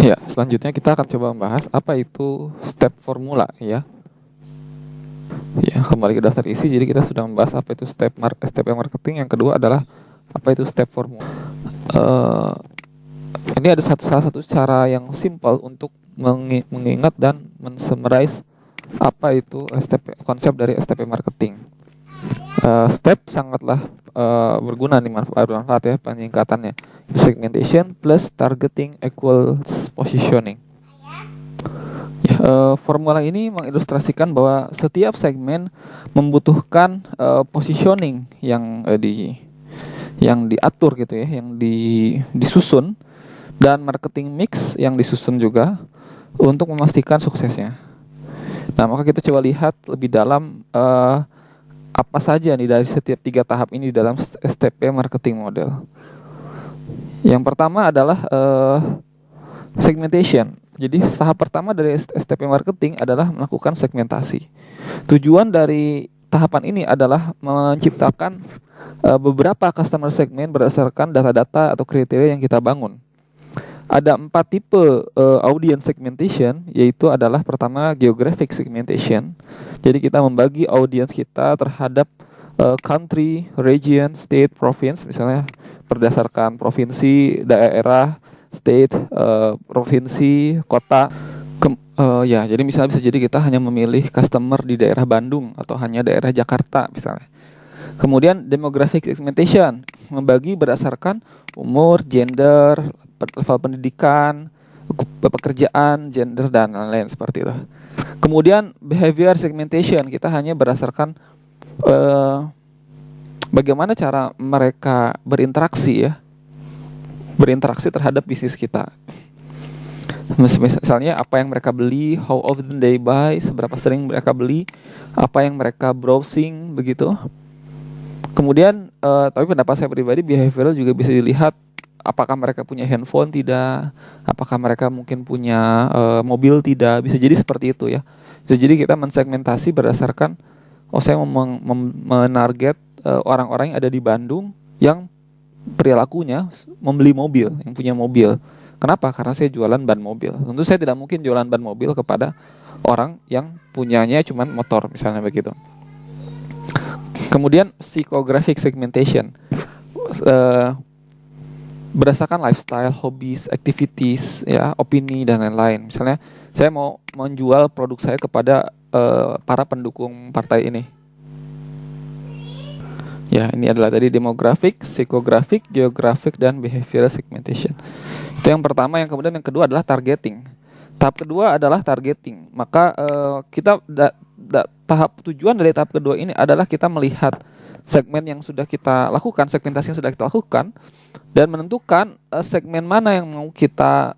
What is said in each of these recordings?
Ya, selanjutnya kita akan coba membahas apa itu step formula ya. Ya, kembali ke daftar isi. Jadi kita sudah membahas apa itu step marketing. Yang kedua adalah apa itu step formula. Eh, ini ada salah satu cara yang simpel untuk mengingat dan men-summarize apa itu konsep dari STP marketing. Step sangatlah berguna nih, bermanfaat ya penyingkatannya. Segmentation plus targeting equals positioning. Formula ini mengilustrasikan bahwa setiap segmen membutuhkan positioning yang diatur gitu ya, yang disusun, dan marketing mix yang disusun juga untuk memastikan suksesnya. Nah, maka kita coba lihat lebih dalam apa saja nih dari setiap 3 tahap ini dalam STP marketing model. Yang pertama adalah segmentation. Jadi tahap pertama dari STP marketing adalah melakukan segmentasi. Tujuan dari tahapan ini adalah menciptakan beberapa customer segment berdasarkan data-data atau kriteria yang kita bangun. Ada 4 tipe audience segmentation, yaitu adalah pertama geographic segmentation. Jadi kita membagi audience kita terhadap country, region, state, province, misalnya berdasarkan provinsi, daerah, state, provinsi, kota. Ya, jadi misalnya bisa jadi kita hanya memilih customer di daerah Bandung atau hanya daerah Jakarta misalnya. Kemudian demographic segmentation, membagi berdasarkan umur, gender, level pendidikan, pekerjaan, gender, dan lain-lain seperti itu. Kemudian behavior segmentation, kita hanya berdasarkan bagaimana cara mereka berinteraksi terhadap bisnis kita. Misalnya apa yang mereka beli, how often they buy, seberapa sering mereka beli, apa yang mereka browsing, begitu. Kemudian, tapi pendapat saya pribadi, behavioral juga bisa dilihat apakah mereka punya handphone tidak, apakah mereka mungkin punya mobil tidak, bisa jadi seperti itu ya. Bisa jadi kita mensegmentasi berdasarkan, saya menarget orang-orang yang ada di Bandung yang perilakunya membeli mobil, yang punya mobil. Kenapa? Karena saya jualan ban mobil. Tentu saya tidak mungkin jualan ban mobil kepada orang yang punyanya cuma motor, misalnya begitu. Kemudian psychographic segmentation, berdasarkan lifestyle, hobbies, activities, ya, opini dan lain-lain. Misalnya saya mau menjual produk saya kepada para pendukung partai ini. Ya, ini adalah tadi demographic, psychographic, geographic, dan behavioral segmentation. Itu yang pertama. Yang kemudian yang kedua adalah targeting. Tahap kedua adalah targeting. Maka tahap tujuan dari tahap kedua ini adalah kita melihat segmen yang sudah kita lakukan, segmentasi yang sudah kita lakukan, dan menentukan segmen mana yang mau kita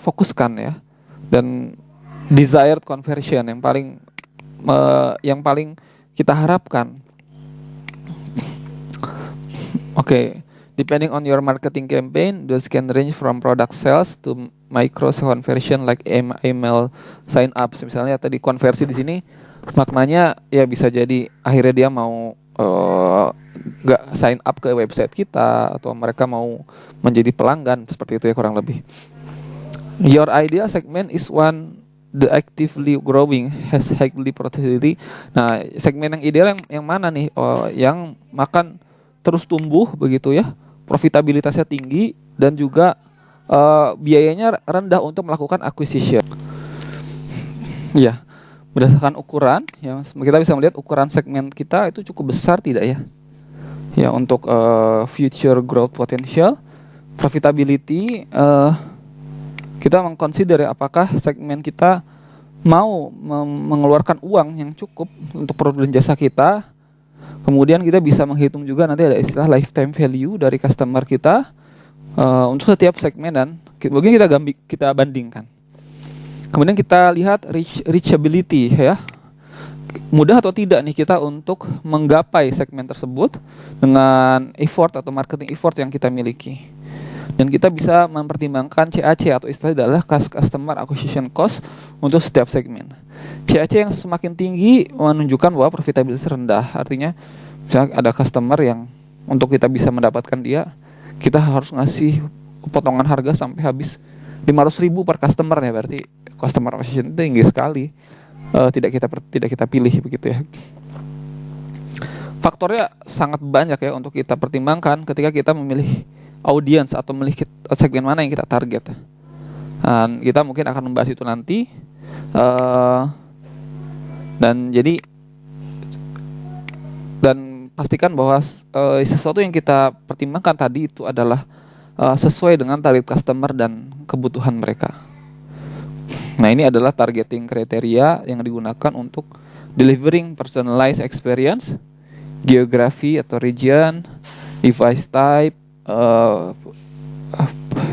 fokuskan ya, dan desired conversion yang paling kita harapkan. Okay, depending on your marketing campaign, those can range from product sales to micro conversion like email sign up. Misalnya tadi konversi di sini maknanya ya bisa jadi akhirnya dia mau nggak sign up ke website kita, atau mereka mau menjadi pelanggan, seperti itu ya kurang lebih. Your ideal segment is one the actively growing, has highly profitability. Nah, segmen yang ideal yang mana nih? Yang makan terus tumbuh begitu ya, profitabilitasnya tinggi, dan juga biayanya rendah untuk melakukan acquisition. Ya, berdasarkan ukuran, ya, kita bisa melihat ukuran segmen kita itu cukup besar tidak ya? Ya, untuk future growth potential, profitability, kita mengconsider apakah segmen kita mau mengeluarkan uang yang cukup untuk produk dan jasa kita. Kemudian kita bisa menghitung juga, nanti ada istilah lifetime value dari customer kita untuk setiap segmen, dan begini kita bandingkan. Kemudian kita lihat reachability ya, mudah atau tidak nih kita untuk menggapai segmen tersebut dengan effort atau marketing effort yang kita miliki. Dan kita bisa mempertimbangkan CAC atau istilahnya adalah customer acquisition cost untuk setiap segmen. CAC yang semakin tinggi menunjukkan bahwa profitabilitas rendah. Artinya misalnya ada customer yang untuk kita bisa mendapatkan dia, kita harus ngasih potongan harga sampai habis 500.000 per customer ya, berarti customer acquisition itu tinggi sekali. Tidak kita pilih begitu ya. Faktornya sangat banyak ya untuk kita pertimbangkan ketika kita memilih audiens atau memilih segmen mana yang kita target. Dan kita mungkin akan membahas itu nanti. Dan pastikan bahwa sesuatu yang kita pertimbangkan tadi itu adalah sesuai dengan target customer dan kebutuhan mereka. Nah, ini adalah targeting kriteria yang digunakan untuk delivering personalized experience, geografi atau region, device type,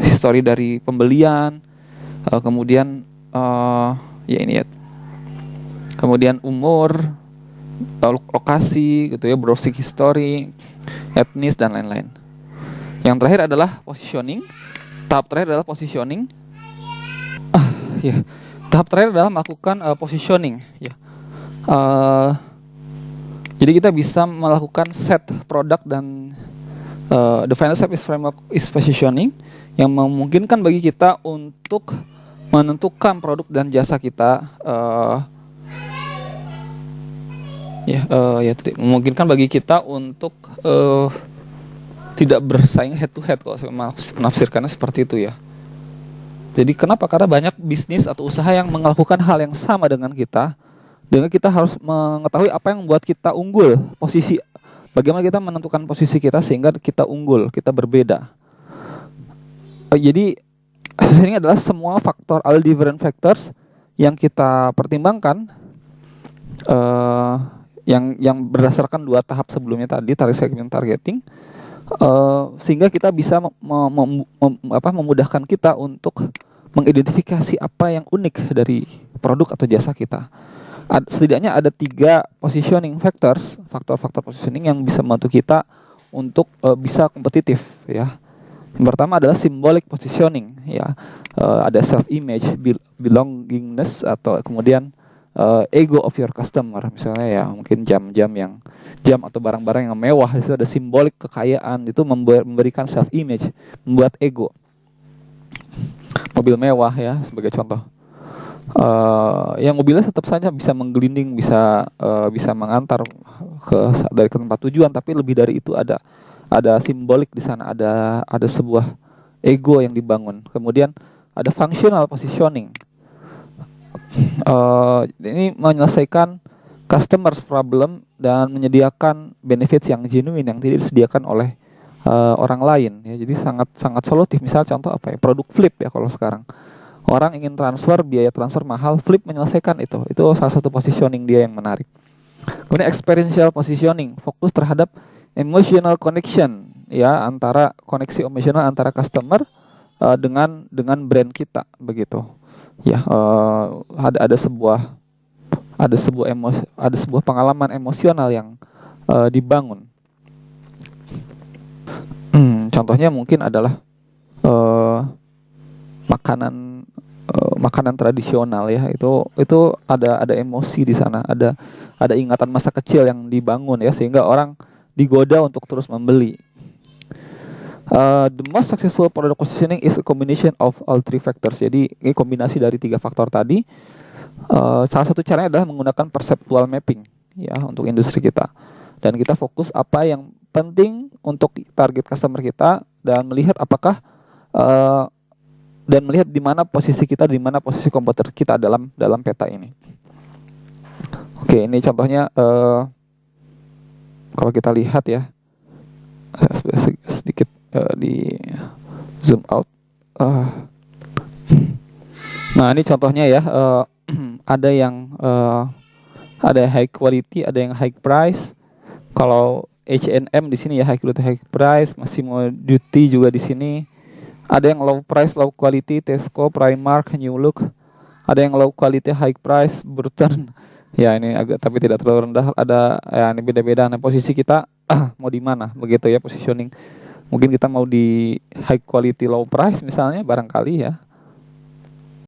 history dari pembelian, kemudian ya ini ya, kemudian umur, lokasi gitu ya, browsing history, etnis dan lain-lain. Yang terakhir adalah positioning. Tahap terakhir adalah positioning. Tahap terakhir adalah melakukan positioning ya. Jadi kita bisa melakukan set produk dan the final step is framework is positioning, yang memungkinkan bagi kita untuk menentukan produk dan jasa kita memungkinkan bagi kita untuk tidak bersaing head to head, kalau saya menafsirkannya seperti itu ya. Jadi kenapa? Karena banyak bisnis atau usaha yang melakukan hal yang sama dengan kita. Dengan kita harus mengetahui apa yang membuat kita unggul, posisi, bagaimana kita menentukan posisi kita sehingga kita unggul, kita berbeda. Jadi ini adalah semua faktor, all different factors yang kita pertimbangkan, yang berdasarkan 2 tahap sebelumnya tadi, target segment targeting, sehingga kita bisa memudahkan kita untuk mengidentifikasi apa yang unik dari produk atau jasa kita. Setidaknya ada 3 positioning factors, faktor-faktor positioning yang bisa membantu kita untuk bisa kompetitif ya. Yang pertama adalah symbolic positioning ya. Ada self image, belongingness, atau kemudian ego of your customer, misalnya ya mungkin jam atau barang-barang yang mewah, itu ada simbolik kekayaan, itu memberikan self image, membuat ego. Mobil mewah ya sebagai contoh. Yang mobilnya tetap saja bisa menggelinding, bisa mengantar dari ke tempat tujuan, tapi lebih dari itu ada simbolik di sana, ada sebuah ego yang dibangun. Kemudian ada functional positioning. Ini menyelesaikan customers problem dan menyediakan benefits yang genuine yang tidak disediakan oleh orang lain ya. Jadi sangat solutif. Misal contoh apa ya, produk Flip ya, kalau sekarang orang ingin transfer, biaya transfer mahal, Flip menyelesaikan itu salah satu positioning dia yang menarik. Kemudian experiential positioning, fokus terhadap emotional connection ya, antara koneksi emosional antara customer dengan brand kita begitu ya. Ada sebuah pengalaman emosional yang dibangun. Contohnya mungkin adalah makanan tradisional ya, itu ada emosi di sana, ada ingatan masa kecil yang dibangun ya, sehingga orang digoda untuk terus membeli. The most successful product positioning is a combination of all 3 factors. Jadi ini kombinasi dari 3 faktor tadi. Salah satu caranya adalah menggunakan perceptual mapping ya untuk industri kita, dan kita fokus apa yang penting untuk target customer kita, dan melihat melihat di mana posisi kita, di mana posisi kompetitor kita dalam peta ini. Oke, ini contohnya kalau kita lihat ya, sedikit di zoom out. Nah, ini contohnya ya, ada yang ada high quality, ada yang high price. Kalau H&M di sini ya high quality high price, Massimo Dutti juga di sini. Ada yang low price low quality, Tesco, Primark, New Look. Ada yang low quality high price, Burton. Ya ini agak tapi tidak terlalu rendah. Ada ya ini beda-beda. Nah, posisi kita mau di mana begitu ya, positioning. Mungkin kita mau di high quality low price misalnya, barangkali ya.